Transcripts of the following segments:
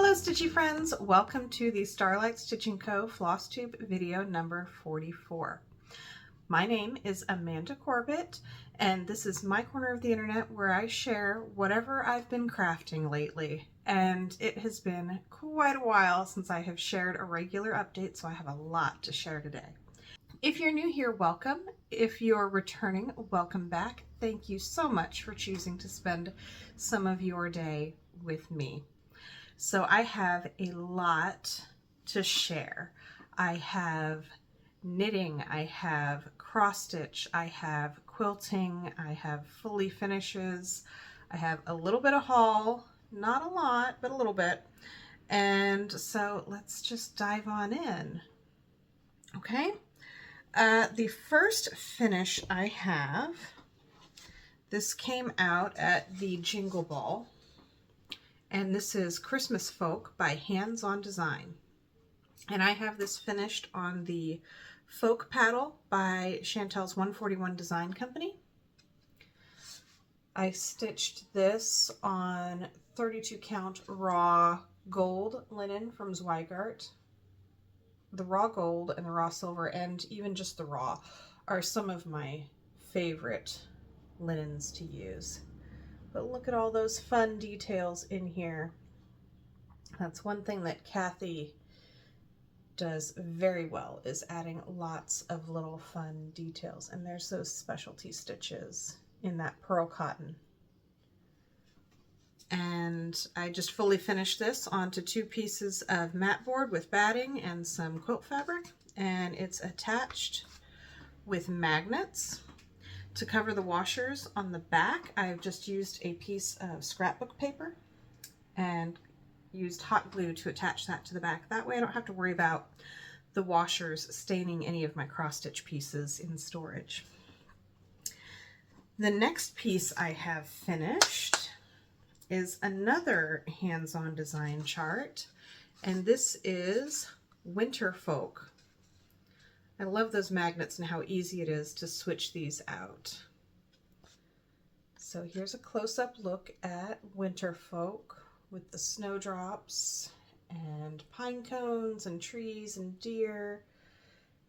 Hello Stitchy friends, welcome to the Starlight Stitching Co. Flosstube video number 44. My name is Amanda Corbett and this is my corner of the internet where I share whatever I've been crafting lately, and it has been quite a while since I have shared a regular update, so I have a lot to share today. If you're new here, welcome. If you're returning, welcome back. Thank you so much for choosing to spend some of your day with me. So I have a lot to share. I have knitting, I have cross stitch, I have quilting, I have fully finishes, I have a little bit of haul, not a lot, but a little bit. And so let's just dive on in. Okay. The first finish I have, this came out at the Jingle Ball. And this is Christmas Folk by Hands On Design. And I have this finished on the Folk Paddle by Chantel's 141 Design Company. I stitched this on 32 count raw gold linen from Zweigart. The raw gold and the raw silver, and even just the raw, are some of my favorite linens to use. But look at all those fun details in here. That's one thing that Kathy does very well, is adding lots of little fun details. And there's those specialty stitches in that pearl cotton. And I just fully finished this onto 2 pieces of mat board with batting and some quilt fabric. And it's attached with magnets. To cover the washers on the back, I've just used a piece of scrapbook paper and used hot glue to attach that to the back. That way I don't have to worry about the washers staining any of my cross stitch pieces in storage. The next piece I have finished is another hands-on design chart, and this is Winter Folk. I love those magnets and how easy it is to switch these out. So here's a close-up look at Winter Folk with the snowdrops and pine cones and trees and deer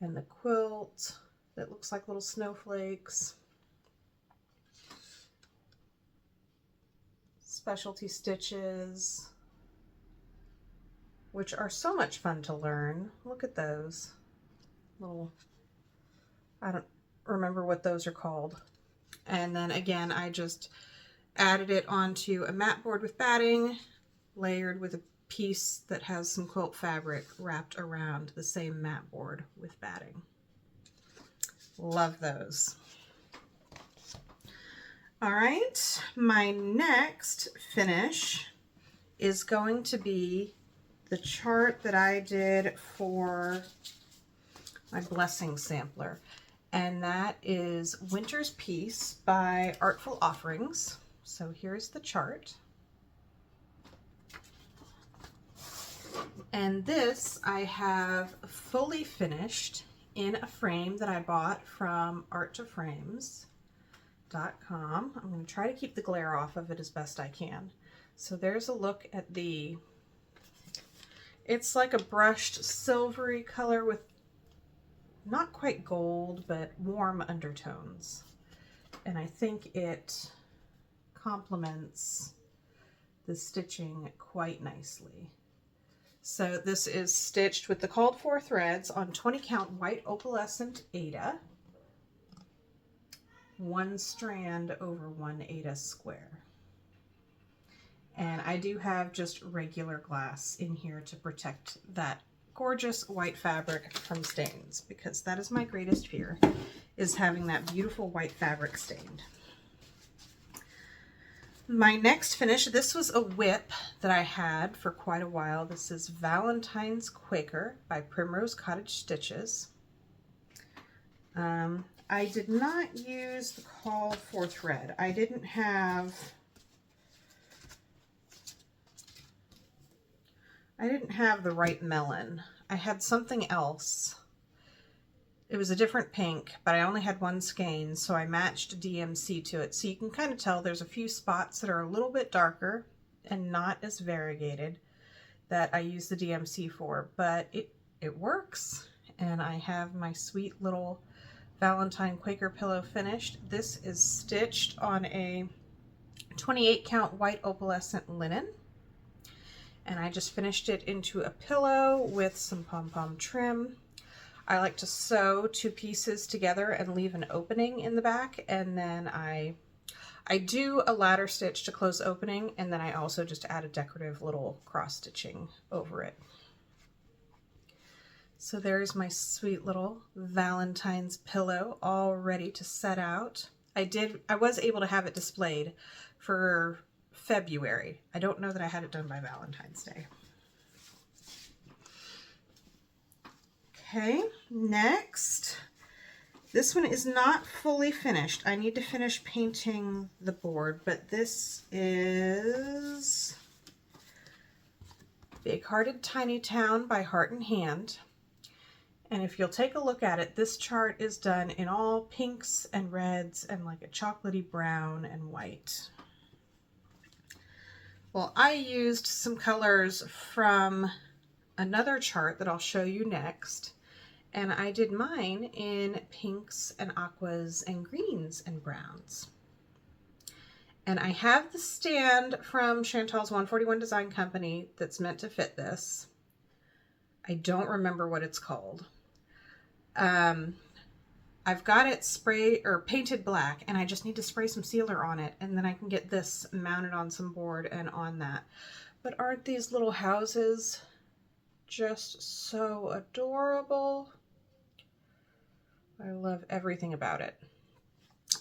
and the quilt that looks like little snowflakes. Specialty stitches, which are so much fun to learn. Look at those. Little, I don't remember what those are called. And then again, I just added it onto a mat board with batting, layered with a piece that has some quilt fabric wrapped around the same mat board with batting. Love those. All right, my next finish is going to be the chart that I did for my blessing sampler, and that is Winter's Peace by Artful Offerings. So here's the chart, and this I have fully finished in a frame that I bought from art2frames.com. I'm going to try to keep the glare off of it as best I can. So there's a look at it's like a brushed silvery color with not quite gold, but warm undertones. And I think it complements the stitching quite nicely. So this is stitched with the called for threads on 20 count white opalescent Aida, 1 strand over 1 Aida square. And I do have just regular glass in here to protect that gorgeous white fabric from stains, because that is my greatest fear, is having that beautiful white fabric stained. My next finish, this was a whip that I had for quite a while. This is Valentine's Quaker by Primrose Cottage Stitches. I did not use the called for thread. I didn't have the right melon. I had something else. It was a different pink, but I only had 1 skein, so I matched DMC to it. So you can kind of tell there's a few spots that are a little bit darker and not as variegated. that I use the DMC for, but it works. And I have my sweet little Valentine Quaker pillow finished. This is stitched on a 28 count white opalescent linen. And I just finished it into a pillow with some pom-pom trim. I like to sew two pieces together and leave an opening in the back, and then I do a ladder stitch to close opening, and then I also just add a decorative little cross stitching over it. So there's my sweet little Valentine's pillow all ready to set out. I was able to have it displayed for February. I don't know that I had it done by Valentine's Day. Okay, next, this one is not fully finished. I need to finish painting the board, but this is Big Hearted Tiny Town by Heart and Hand. And if you'll take a look at it, this chart is done in all pinks and reds and like a chocolatey brown and white. Well, I used some colors from another chart that I'll show you next. And I did mine in pinks and aquas and greens and browns. And I have the stand from Chantal's 141 Design Company that's meant to fit this. I don't remember what it's called. I've got it sprayed or painted black, and I just need to spray some sealer on it, and then I can get this mounted on some board and on that. But aren't these little houses just so adorable? I love everything about it.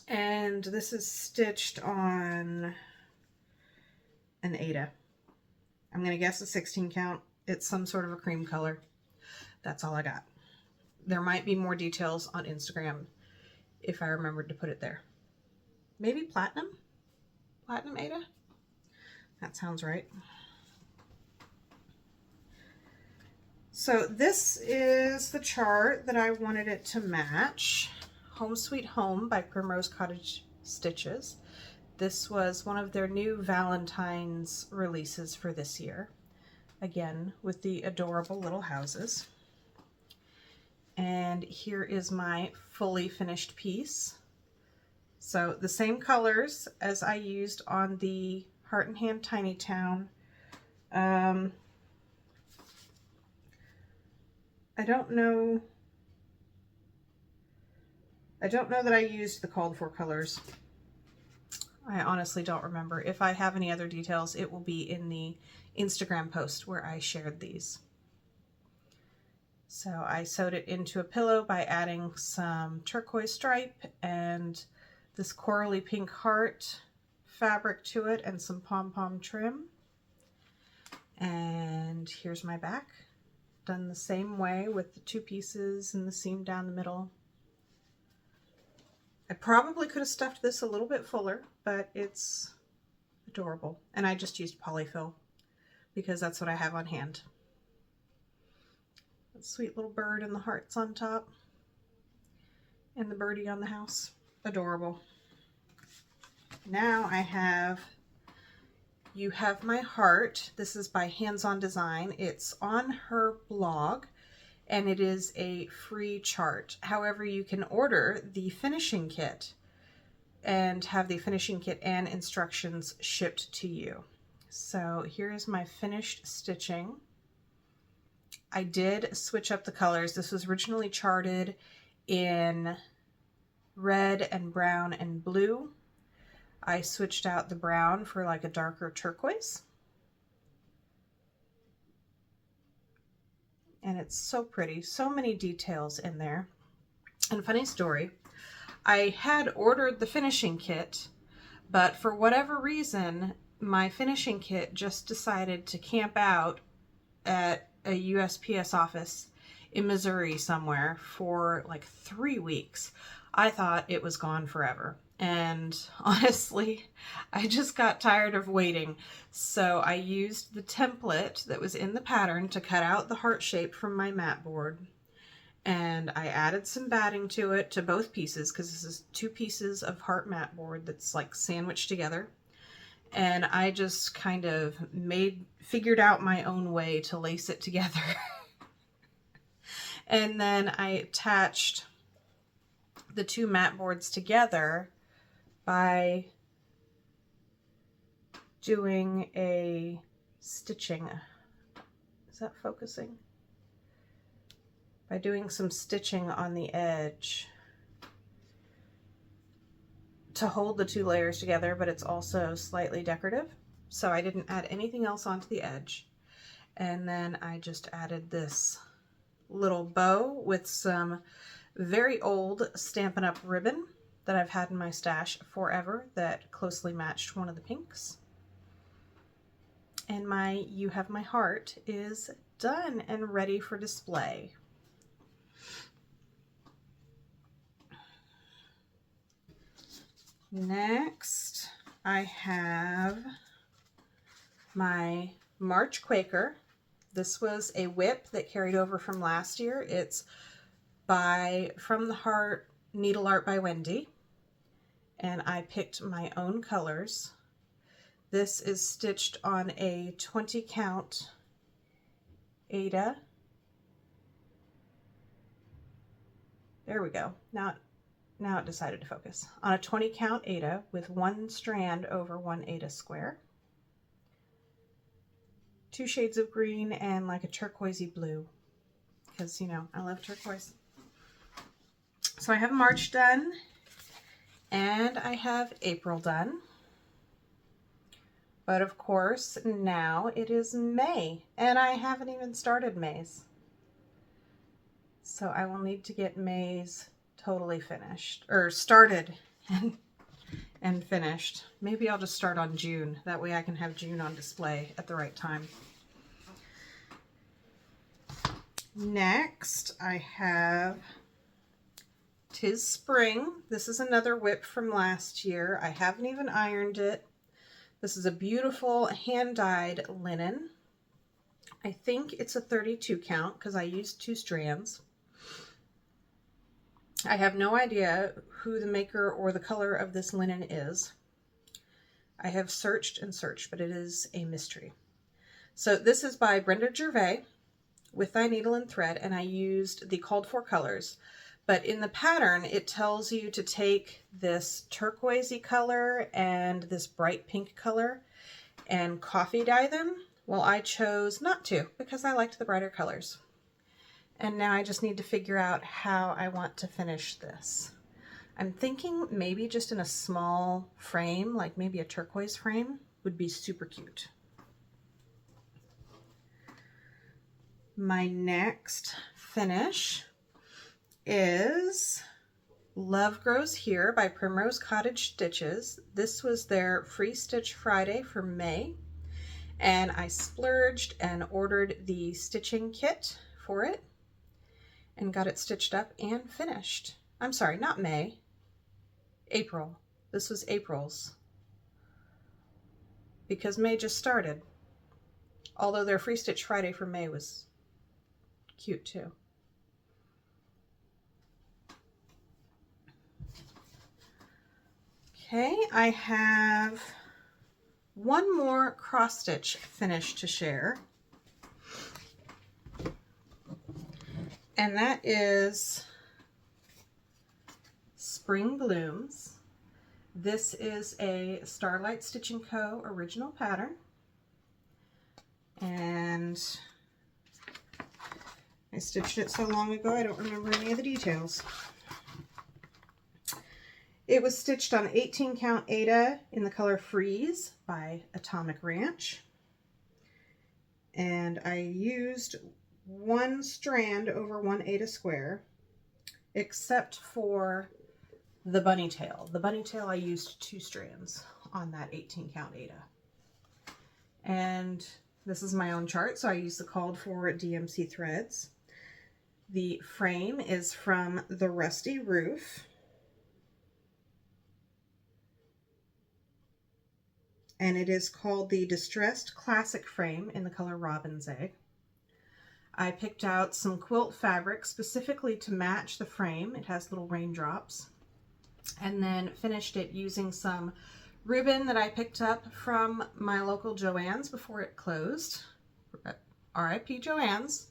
And this is stitched on an Aida. I'm going to guess a 16 count. It's some sort of a cream color. That's all I got. There might be more details on Instagram if I remembered to put it there. Maybe platinum? Platinum Aida? That sounds right. So this is the chart that I wanted it to match. Home Sweet Home by Primrose Cottage Stitches. This was one of their new Valentine's releases for this year. Again, with the adorable little houses. And here is my fully finished piece. So the same colors as I used on the Heart and Hand Tiny Town. I don't know that I used the called for colors. I honestly don't remember. If I have any other details, it will be in the Instagram post where I shared these. So I sewed it into a pillow by adding some turquoise stripe and this corally pink heart fabric to it and some pom-pom trim. And here's my back, done the same way with the two pieces and the seam down the middle. I probably could have stuffed this a little bit fuller, but it's adorable. And I just used polyfill because that's what I have on hand. That sweet little bird and the hearts on top. And the birdie on the house. Adorable. Now I have You Have My Heart. This is by Hands On Design. It's on her blog and it is a free chart. However, you can order the finishing kit and have the finishing kit and instructions shipped to you. So here is my finished stitching. I did switch up the colors. This was originally charted in red and brown and blue. I switched out the brown for like a darker turquoise. And it's so pretty. So many details in there. And funny story, I had ordered the finishing kit, but for whatever reason, my finishing kit just decided to camp out at a USPS office in Missouri somewhere for like 3 weeks. I thought it was gone forever. And honestly, I just got tired of waiting. So I used the template that was in the pattern to cut out the heart shape from my mat board. And I added some batting to it, to both pieces, because this is 2 pieces of heart mat board that's like sandwiched together. and I just kind of figured out my own way to lace it together. And then I attached the two mat boards together by doing a stitching. Is that focusing? By doing some stitching on the edge to hold the two layers together, but it's also slightly decorative. So I didn't add anything else onto the edge. And then I just added this little bow with some very old Stampin' Up! Ribbon that I've had in my stash forever that closely matched one of the pinks. And my You Have My Heart is done and ready for display. Next, I have my March Quaker. This was a whip that carried over from last year. It's by From the Heart Needle Art by Wendy, and I picked my own colors. This is stitched on a 20 count Aida. There we go. Now it decided to focus. On a 20 count Aida with one strand over one Aida square. Two shades of green and like a turquoisey blue, because, you know, I love turquoise. So I have March done and I have April done. But of course, now it is May and I haven't even started May's. So I will need to get May's totally finished, or started and finished. Maybe I'll just start on June. That way I can have June on display at the right time. Next, I have 'Tis Spring. This is another whip from last year. I haven't even ironed it. This is a beautiful hand-dyed linen. I think it's a 32 count because I used 2 strands. I have no idea who the maker or the color of this linen is. I have searched and searched, but it is a mystery. So this is by Brenda Gervais with Thy Needle and Thread, and I used the called for colors. But in the pattern, it tells you to take this turquoisey color and this bright pink color and coffee dye them. Well, I chose not to because I liked the brighter colors. And now I just need to figure out how I want to finish this. I'm thinking maybe just in a small frame, like maybe a turquoise frame, would be super cute. My next finish is Love Grows Here by Primrose Cottage Stitches. This was their Free Stitch Friday for May, and I splurged and ordered the stitching kit for it and got it stitched up and finished. I'm sorry, not May, April. This was April's, because May just started. Although their Free Stitch Friday for May was cute too. Okay, I have one more cross stitch finish to share. And that is Spring Blooms. This is a StarlightStitchingCo original pattern. And I stitched it so long ago I don't remember any of the details. It was stitched on 18 count Aida in the color Freeze by Atomic Ranch. And I used one strand over one Aida square, except for the bunny tail. The bunny tail I used 2 strands on that 18 count Aida. And this is my own chart, so I used the called for DMC threads. The frame is from The Rusty Roof. And it is called the Distressed Classic Frame in the color Robin's Egg. I picked out some quilt fabric specifically to match the frame. It has little raindrops. And then finished it using some ribbon that I picked up from my local Joann's before it closed. R.I.P. Joann's.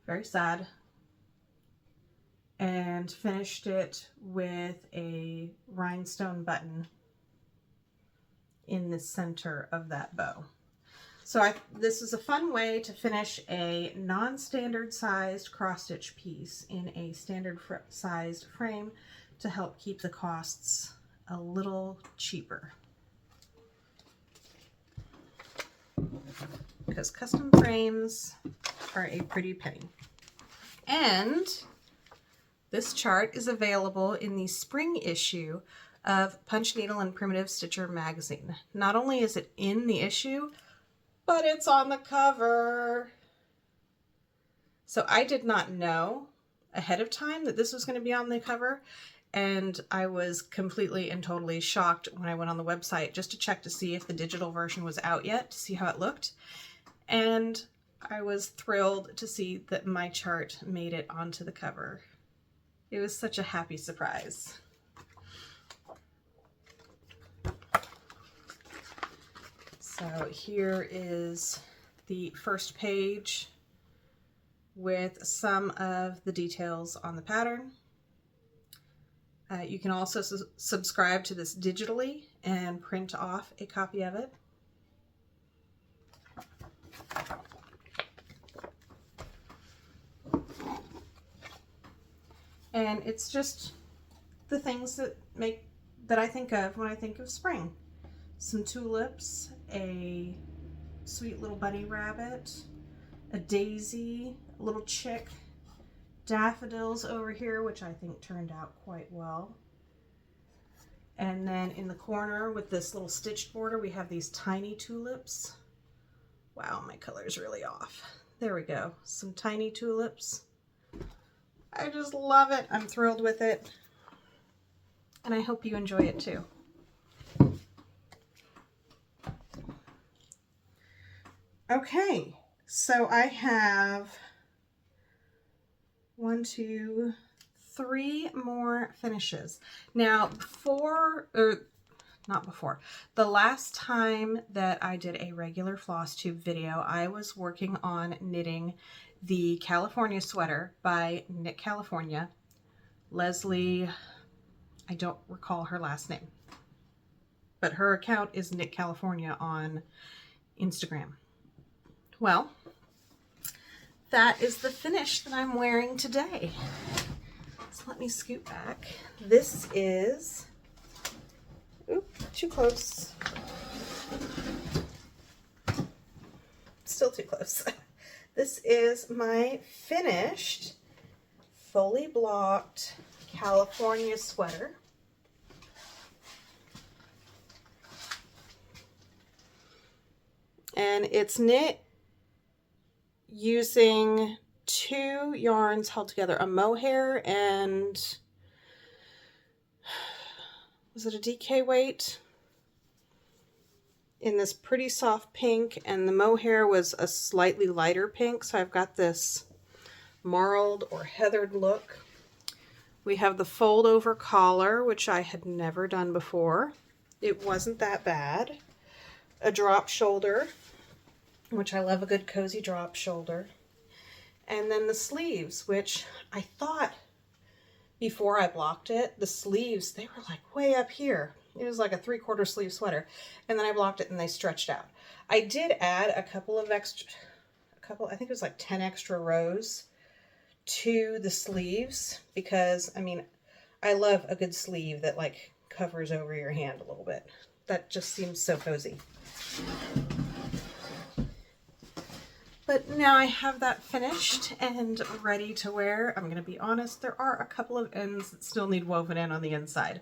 Very sad. And finished it with a rhinestone button in the center of that bow. So this is a fun way to finish a non-standard sized cross stitch piece in a standard sized frame to help keep the costs a little cheaper. Because custom frames are a pretty penny. And this chart is available in the spring issue of Punch Needle and Primitive Stitcher magazine. Not only is it in the issue, but it's on the cover. So I did not know ahead of time that this was going to be on the cover, and I was completely and totally shocked when I went on the website just to check to see if the digital version was out yet, to see how it looked. And I was thrilled to see that my chart made it onto the cover. It was such a happy surprise. So here is the first page with some of the details on the pattern. You can also subscribe to this digitally and print off a copy of it. And it's just the things that I think of when I think of spring. Some tulips, a sweet little bunny rabbit, a daisy, a little chick, daffodils over here, which I think turned out quite well. And then in the corner with this little stitched border, we have these tiny tulips. Wow, my color's really off. There we go, some tiny tulips. I just love it. I'm thrilled with it. And I hope you enjoy it too. Okay, so I have 1, 2, 3 more finishes. Now, the last time that I did a regular Flosstube video, I was working on knitting the California sweater by Knit California. Leslie, I don't recall her last name, but her account is Knit California on Instagram. Well, that is the finish that I'm wearing today. So let me scoot back. This is, oop, too close. Still too close. This is my finished, fully blocked California sweater. And it's knit using 2 yarns held together, a mohair and, was it a DK weight? In this pretty soft pink, and the mohair was a slightly lighter pink, so I've got this marled or heathered look. We have the fold over collar, which I had never done before. It wasn't that bad. A drop shoulder, which I love a good cozy drop shoulder. And then the sleeves, which I thought before I blocked it, the sleeves, they were like way up here. It was like a 3/4 sleeve sweater. And then I blocked it and they stretched out. I did add a couple, I think it was like 10 extra rows to the sleeves because, I mean, I love a good sleeve that like covers over your hand a little bit. That just seems so cozy. But now I have that finished and ready to wear. I'm going to be honest, there are a couple of ends that still need woven in on the inside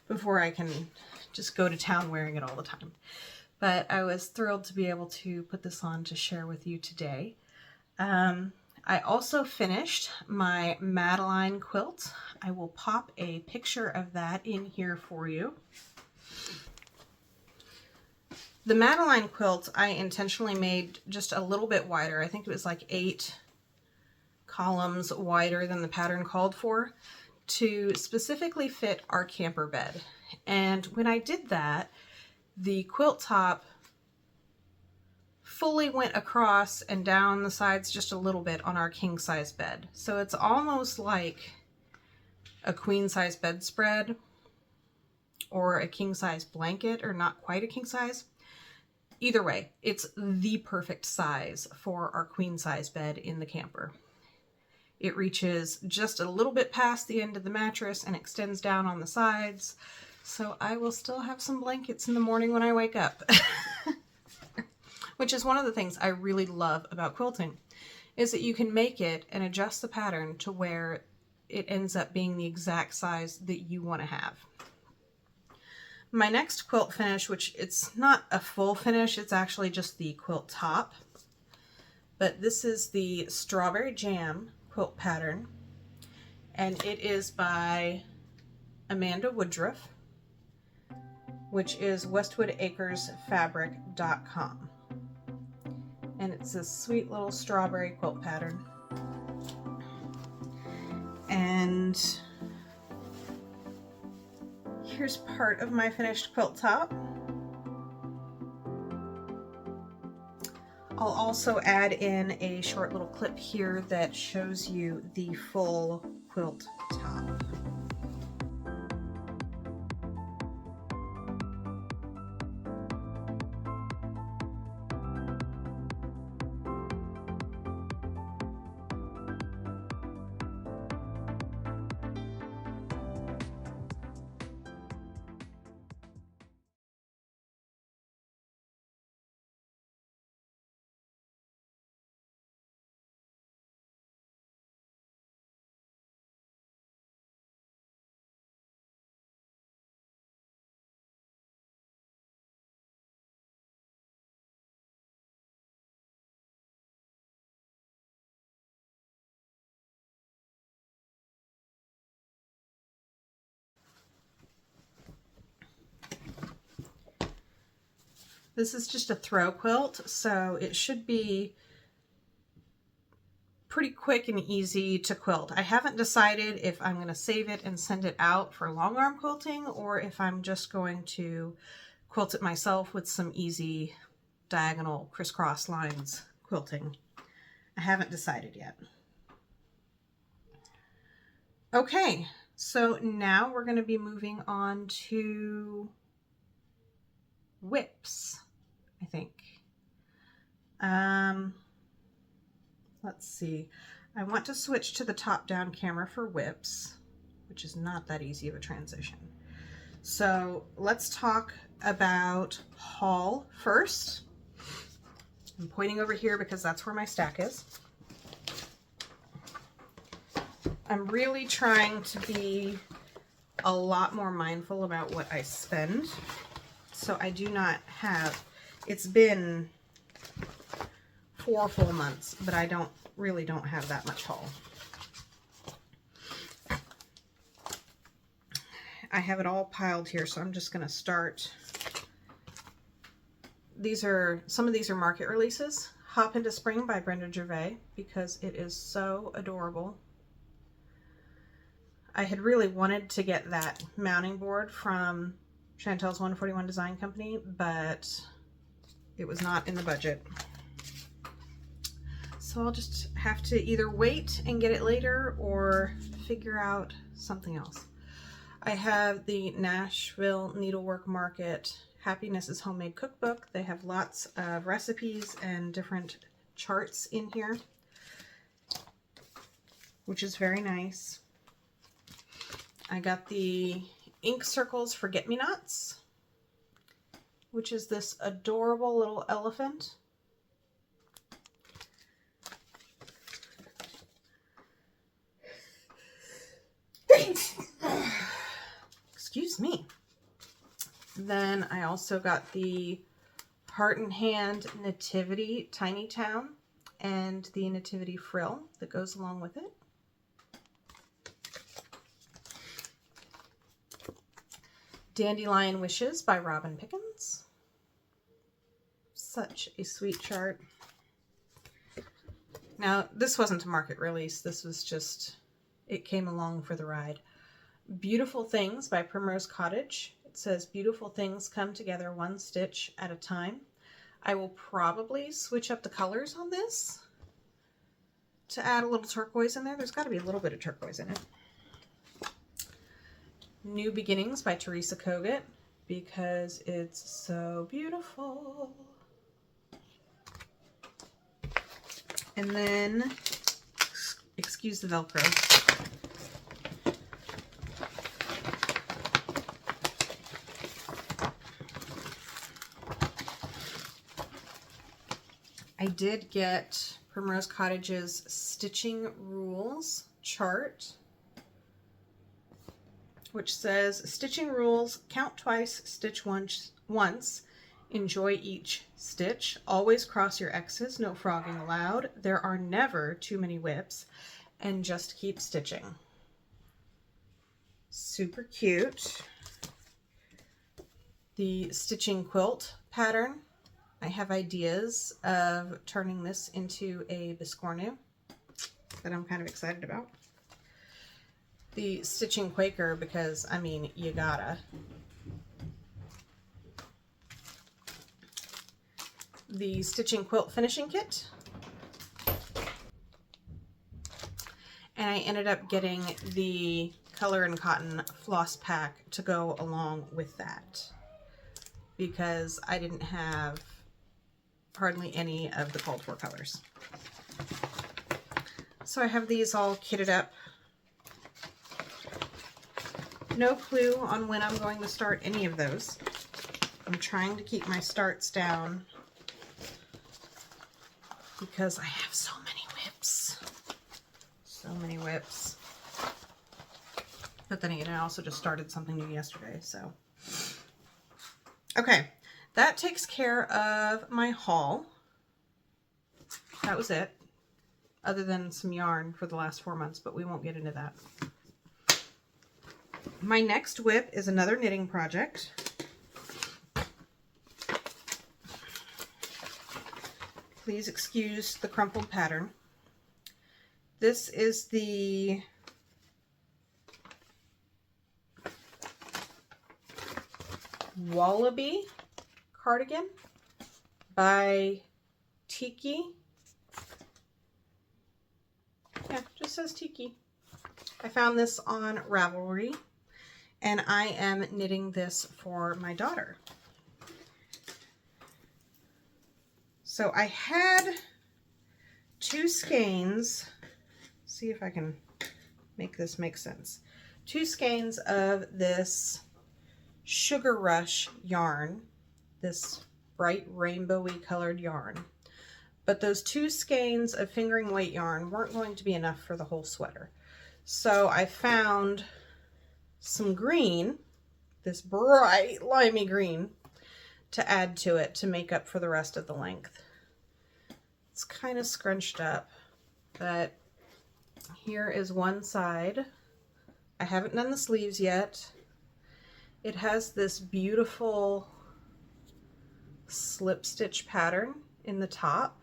before I can just go to town wearing it all the time. But I was thrilled to be able to put this on to share with you today. I also finished my Madeline quilt. I will pop a picture of that in here for you. The Madeline quilt I intentionally made just a little bit wider. I think it was like 8 columns wider than the pattern called for to specifically fit our camper bed. And when I did that, the quilt top fully went across and down the sides just a little bit on our king size bed. So it's almost like a queen size bedspread or a king size blanket, or not quite a king size. Either way, it's the perfect size for our queen size bed in the camper. It reaches just a little bit past the end of the mattress and extends down on the sides. So I will still have some blankets in the morning when I wake up. Which is one of the things I really love about quilting, is that you can make it and adjust the pattern to where it ends up being the exact size that you want to have. My next quilt finish, which it's not a full finish, it's actually just the quilt top, but this is the Strawberry Jam quilt pattern, and it is by Amanda Woodruff, which is westwoodacresfabric.com. And it's this sweet little strawberry quilt pattern. And here's part of my finished quilt top. I'll also add in a short little clip here that shows you the full quilt top. This is just a throw quilt, so it should be pretty quick and easy to quilt. I haven't decided if I'm going to save it and send it out for long arm quilting, or if I'm just going to quilt it myself with some easy diagonal crisscross lines quilting. I haven't decided yet. Okay, so now we're going to be moving on to whips, I think. Let's see. I want to switch to the top-down camera for whips, which is not that easy of a transition. So let's talk about haul first. I'm pointing over here because that's where my stack is. I'm really trying to be a lot more mindful about what I spend. So I do not have, it's been 4 full months, but I really don't have that much haul. I have it all piled here, so I'm just going to start. Some of these are market releases. Hop Into Spring by Brenda Gervais, because it is so adorable. I had really wanted to get that mounting board from Chantel's 141 Design Company, but it was not in the budget. So I'll just have to either wait and get it later or figure out something else. I have the Nashville Needlework Market Happiness is Homemade Cookbook. They have lots of recipes and different charts in here, which is very nice. I got the Ink Circles Forget-Me-Nots, which is this adorable little elephant. Excuse me. Then I also got the Heart and Hand Nativity Tiny Town and the Nativity Frill that goes along with it. Dandelion Wishes by Robin Pickens. Such a sweet chart. Now, this wasn't a market release. This was just, it came along for the ride. Beautiful Things by Primrose Cottage. It says, beautiful things come together one stitch at a time. I will probably switch up the colors on this to add a little turquoise in there. There's got to be a little bit of turquoise in it. New Beginnings by Teresa Kogut, because it's so beautiful. And then, excuse the Velcro. I did get Primrose Cottage's Stitching Rules chart, which says, stitching rules: count twice, stitch once, enjoy each stitch, always cross your X's, no frogging allowed, there are never too many whips, and just keep stitching. Super cute. The stitching quilt pattern. I have ideas of turning this into a biscornu that I'm kind of excited about. The stitching Quaker, because I mean, you gotta. The stitching quilt finishing kit. And I ended up getting the Color and Cotton floss pack to go along with that, because I didn't have hardly any of the called for colors. So I have these all kitted up. No clue on when I'm going to start any of those. I'm trying to keep my starts down because I have so many whips. So many whips. But then again, I also just started something new yesterday, so. Okay, that takes care of my haul. That was it. Other than some yarn for the last 4 months, but we won't get into that. My next whip is another knitting project. Please excuse the crumpled pattern. This is the Wallaby cardigan by Tiki. Yeah, just says Tiki. I found this on Ravelry, and I am knitting this for my daughter. So I had 2 skeins. See if I can make this make sense. 2 skeins of this Sugar Rush yarn, this bright rainbowy colored yarn. But those 2 skeins of fingering weight yarn weren't going to be enough for the whole sweater. So I found some green, this bright limey green, to add to it to make up for the rest of the length. It's kind of scrunched up, but here is one side. I haven't done the sleeves yet. It has this beautiful slip stitch pattern in the top,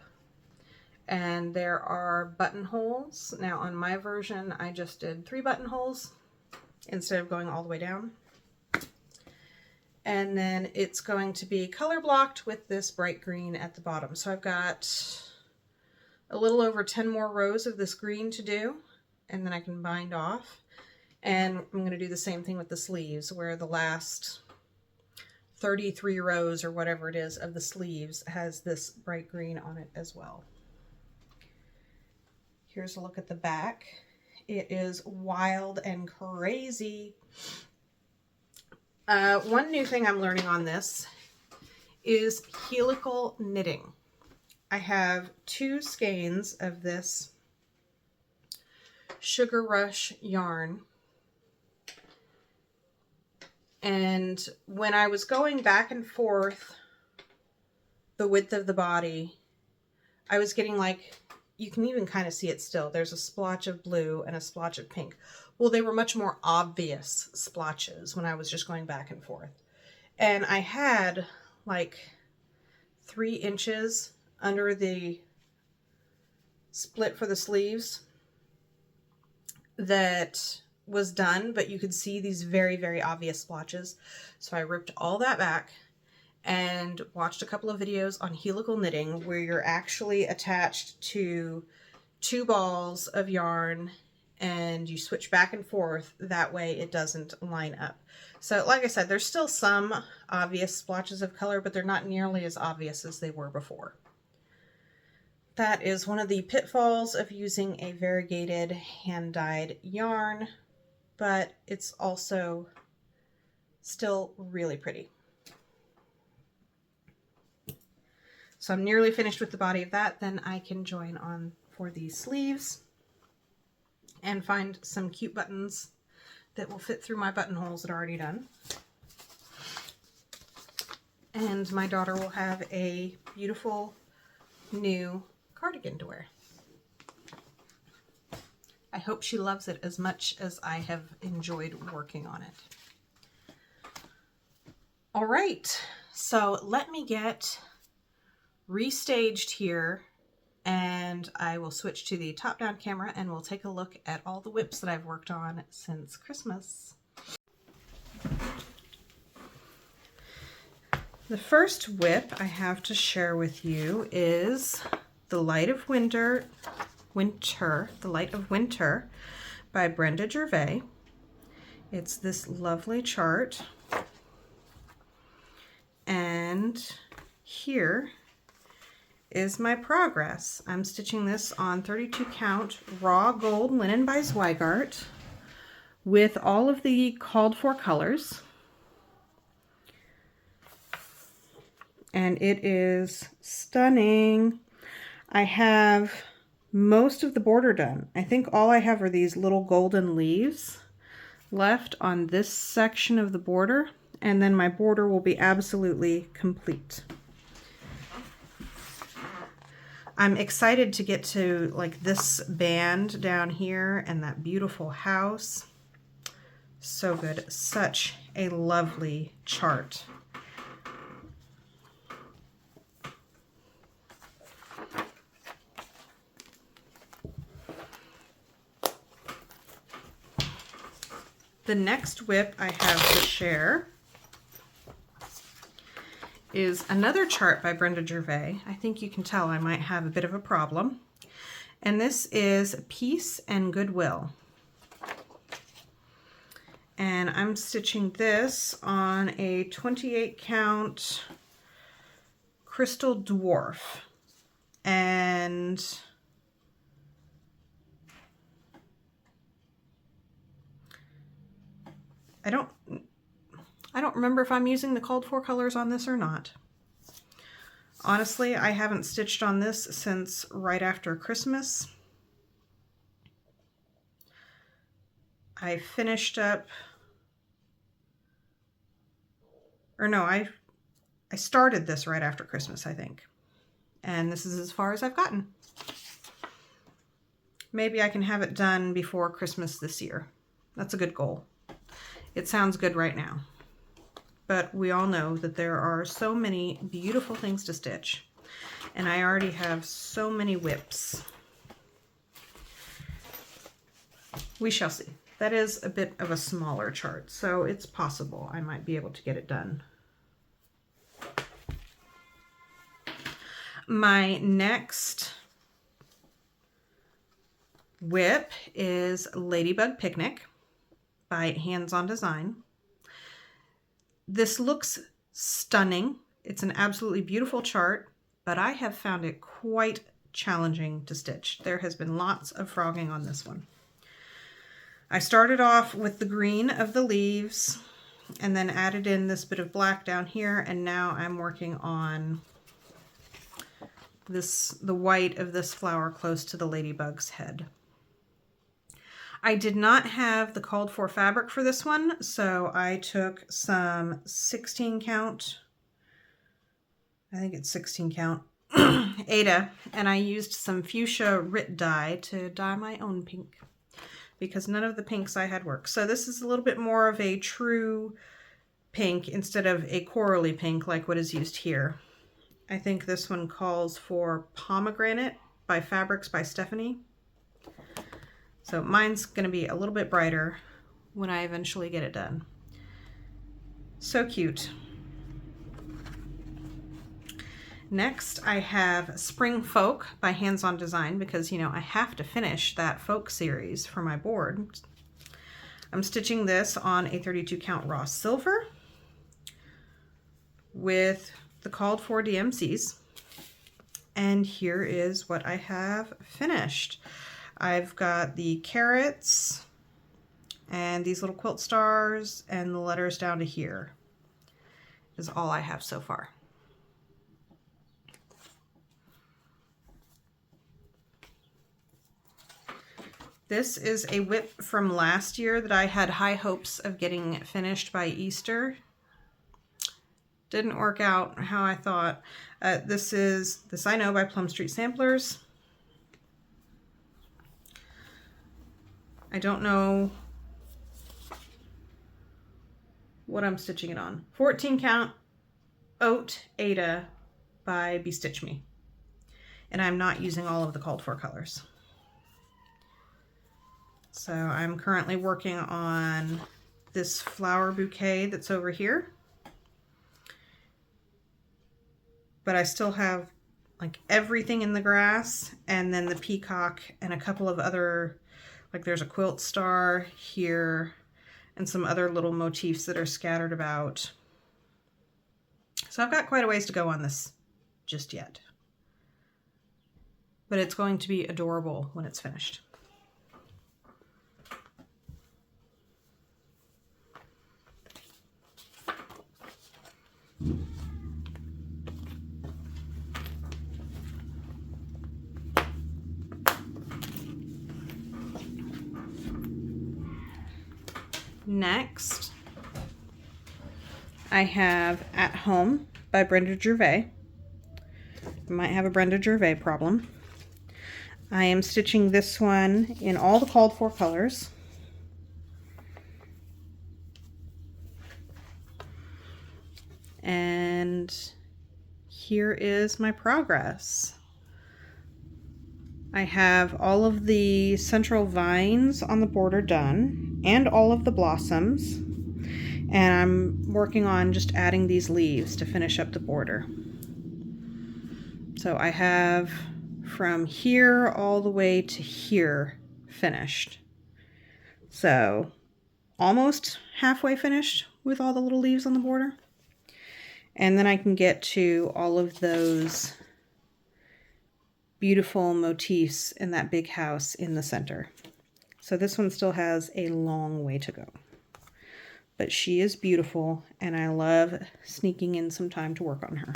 and there are buttonholes. Now on my version, I just did 3 buttonholes instead of going all the way down. And then it's going to be color blocked with this bright green at the bottom. So I've got a little over 10 more rows of this green to do, and then I can bind off. And I'm going to do the same thing with the sleeves, where the last 33 rows or whatever it is of the sleeves has this bright green on it as well. Here's a look at the back. It is wild and crazy. One new thing I'm learning on this is helical knitting. I have 2 skeins of this Sugar Rush yarn. And when I was going back and forth the width of the body, I was getting like, you can even kind of see it still. There's a splotch of blue and a splotch of pink. Well, they were much more obvious splotches when I was just going back and forth. And I had like 3 inches under the split for the sleeves that was done, but you could see these very, very obvious splotches. So I ripped all that back and watched a couple of videos on helical knitting where you're actually attached to 2 balls of yarn and you switch back and forth. That way it doesn't line up. So like I said, there's still some obvious splotches of color, but they're not nearly as obvious as they were before. That is one of the pitfalls of using a variegated hand-dyed yarn, but it's also still really pretty. So I'm nearly finished with the body of that. Then I can join on for the sleeves and find some cute buttons that will fit through my buttonholes that are already done. And my daughter will have a beautiful new cardigan to wear. I hope she loves it as much as I have enjoyed working on it. All right, so let me get restaged here and I will switch to the top-down camera and we'll take a look at all the whips that I've worked on since Christmas. The first whip I have to share with you is The Light of Winter by Brenda Gervais. It's this lovely chart. And here is my progress. I'm stitching this on 32 count raw gold linen by Zweigart with all of the called for colors. And it is stunning. I have most of the border done. I think all I have are these little golden leaves left on this section of the border, and then my border will be absolutely complete. I'm excited to get to like this band down here and that beautiful house. So good. Such a lovely chart. The next whip I have to share is another chart by Brenda Gervais. I think you can tell I might have a bit of a problem. And this is Peace and Goodwill. And I'm stitching this on a 28 count Crystal Dwarf. And I don't remember if I'm using the called for colors on this or not. Honestly, I haven't stitched on this since right after Christmas. I finished up, or no, I started this right after Christmas, I think. And this is as far as I've gotten. Maybe I can have it done before Christmas this year. That's a good goal. It sounds good right now. But we all know that there are so many beautiful things to stitch. And I already have so many whips. We shall see. That is a bit of a smaller chart, so it's possible I might be able to get it done. My next whip is Ladybug Picnic by Hands On Design. This looks stunning. It's an absolutely beautiful chart, but I have found it quite challenging to stitch. There has been lots of frogging on this one. I started off with the green of the leaves and then added in this bit of black down here, and now I'm working on the white of this flower close to the ladybug's head. I did not have the called for fabric for this one, so I took some 16 count, I think it's 16 count, Ada, and I used some fuchsia Rit dye to dye my own pink because none of the pinks I had worked. So this is a little bit more of a true pink instead of a corally pink like what is used here. I think this one calls for Pomegranate by Fabrics by Stephanie. So mine's going to be a little bit brighter when I eventually get it done. So cute. Next, I have Spring Folk by Hands On Design because, you know, I have to finish that folk series for my board. I'm stitching this on a 32 count raw silver with the called for DMCs. And here is what I have finished. I've got the carrots and these little quilt stars and the letters down to here is all I have so far. This is a whip from last year that I had high hopes of getting finished by Easter. Didn't work out how I thought. This I Know by Plum Street Samplers. I don't know what I'm stitching it on. 14 count Oat Ada by Bestitch Me. And I'm not using all of the called for colors. So I'm currently working on this flower bouquet that's over here. But I still have like everything in the grass and then the peacock and a couple of other, like there's a quilt star here and some other little motifs that are scattered about. So I've got quite a ways to go on this just yet. But it's going to be adorable when it's finished. Next, I have At Home by Brenda Gervais. I might have a Brenda Gervais problem. I am stitching this one in all the called for colors. And here is my progress. I have all of the central vines on the border done and all of the blossoms. And I'm working on just adding these leaves to finish up the border. So I have from here all the way to here finished. So almost halfway finished with all the little leaves on the border. And then I can get to all of those beautiful motifs in that big house in the center. So this one still has a long way to go. But she is beautiful and I love sneaking in some time to work on her.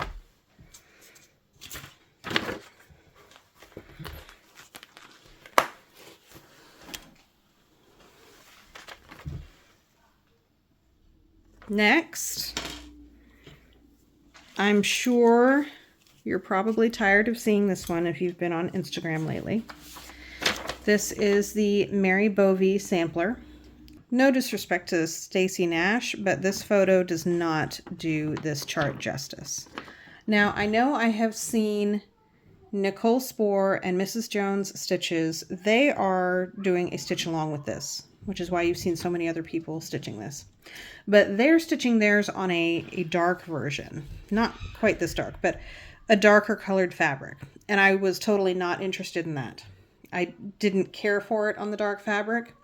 Next, I'm sure you're probably tired of seeing this one if you've been on Instagram lately. This is the Mary Bovee sampler. No disrespect to Stacy Nash, but this photo does not do this chart justice. Now, I know I have seen Nicole Spohr and Mrs. Jones Stitches. They are doing a stitch along with this, which is why you've seen so many other people stitching this. But they're stitching theirs on a dark version. Not quite this dark, but a darker colored fabric. And I was totally not interested in that. I didn't care for it on the dark fabric.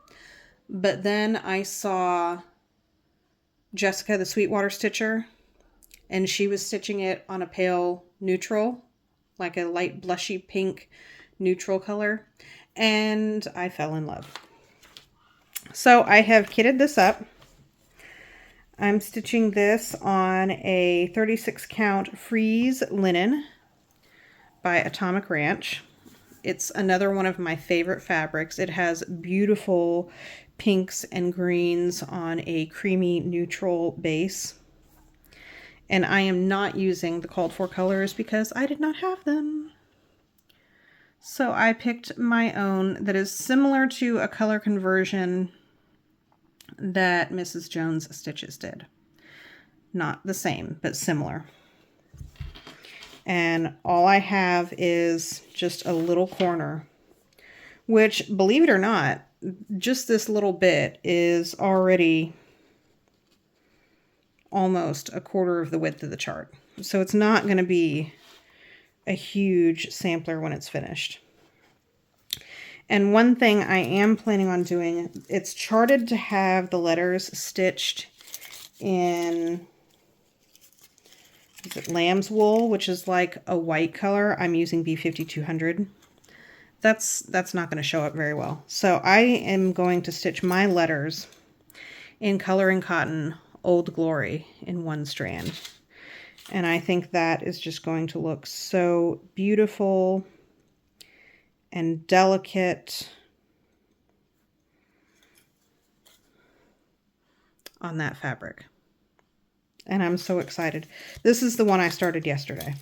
But then I saw Jessica, the Sweetwater Stitcher, and she was stitching it on a pale neutral, like a light blushy pink neutral color. And I fell in love. So I have kitted this up. I'm stitching this on a 36 count Freeze linen by Atomic Ranch. It's another one of my favorite fabrics. It has beautiful pinks and greens on a creamy neutral base. And I am not using the called for colors because I did not have them. So I picked my own that is similar to a color conversion that Mrs. Jones Stitches did. Not the same, but similar. And all I have is just a little corner, which, believe it or not, just this little bit is already almost a quarter of the width of the chart. So it's not going to be a huge sampler when it's finished. And one thing I am planning on doing, it's charted to have the letters stitched in, is it lamb's wool, which is like a white color. I'm using B5200. That's not going to show up very well. So I am going to stitch my letters in Coloring Cotton Old Glory in one strand. And I think that is just going to look so beautiful and delicate on that fabric. And I'm so excited. This is the one I started yesterday.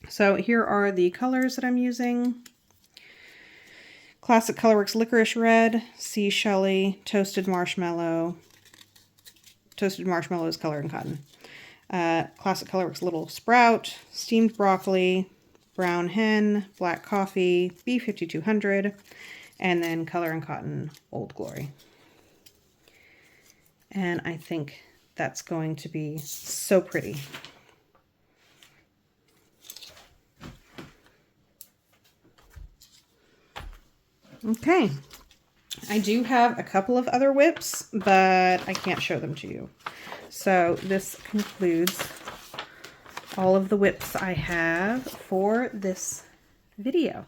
So here are the colors that I'm using. Classic Colorworks Licorice Red, Sea Shelly, Toasted Marshmallow. Toasted Marshmallow is Coloring Cotton. Classic Colorworks Little Sprout, Steamed Broccoli, Brown Hen, Black Coffee, B5200, and then Coloring Cotton Old Glory. And I think that's going to be so pretty. Okay, I do have a couple of other whips, but I can't show them to you. So this concludes all of the whips I have for this video.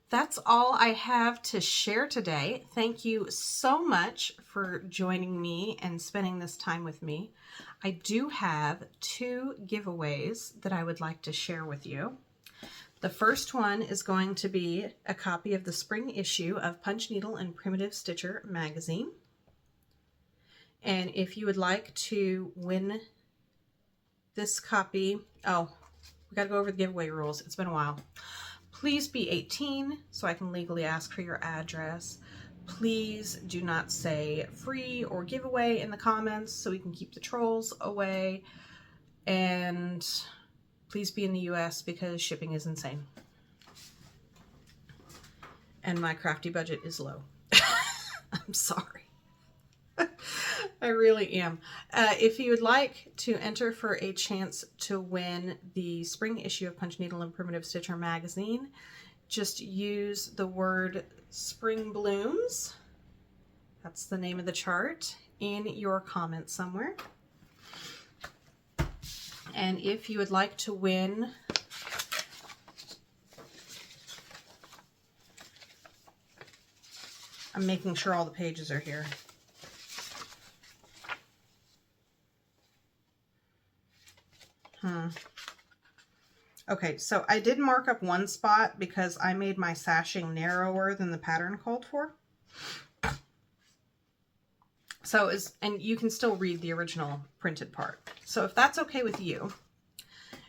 That's all I have to share today. Thank you so much for joining me and spending this time with me. I do have 2 giveaways that I would like to share with you. The first one is going to be a copy of the spring issue of Punch Needle and Primitive Stitcher magazine. And if you would like to win this copy, oh, we got to go over the giveaway rules. It's been a while. Please be 18 so I can legally ask for your address. Please do not say free or giveaway in the comments so we can keep the trolls away. And please be in the US because shipping is insane. And my crafty budget is low. I'm sorry. I really am. If you would like to enter for a chance to win the spring issue of Punch Needle and Primitive Stitcher magazine, just use the word Spring Blooms, that's the name of the chart, in your comments somewhere. And if you would like to win I'm making sure all the pages are here. Okay, so I did mark up one spot because I made my sashing narrower than the pattern called for. So, and you can still read the original printed part. So if that's okay with you,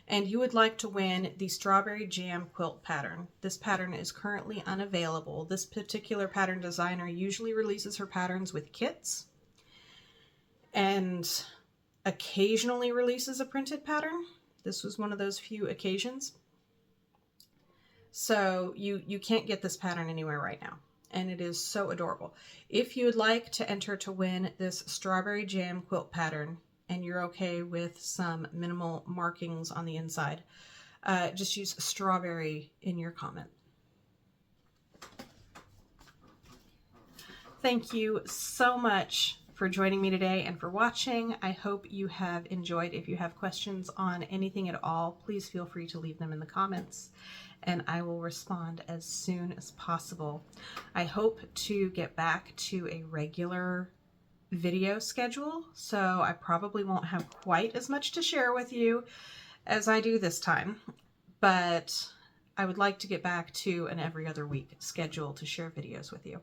and you would like to win the Strawberry Jam quilt pattern, this pattern is currently unavailable. This particular pattern designer usually releases her patterns with kits and occasionally releases a printed pattern. This was one of those few occasions. So you can't get this pattern anywhere right now. And it is so adorable. If you would like to enter to win this Strawberry Jam quilt pattern, and you're okay with some minimal markings on the inside, just use strawberry in your comment. Thank you so much for joining me today and for watching. I hope you have enjoyed. If you have questions on anything at all, please feel free to leave them in the comments and I will respond as soon as possible. I hope to get back to a regular video schedule, so I probably won't have quite as much to share with you as I do this time, but I would like to get back to an every other week schedule to share videos with you.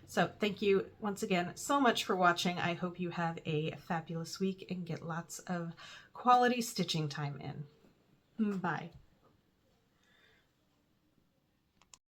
So thank you once again so much for watching. I hope you have a fabulous week and get lots of quality stitching time in. Bye.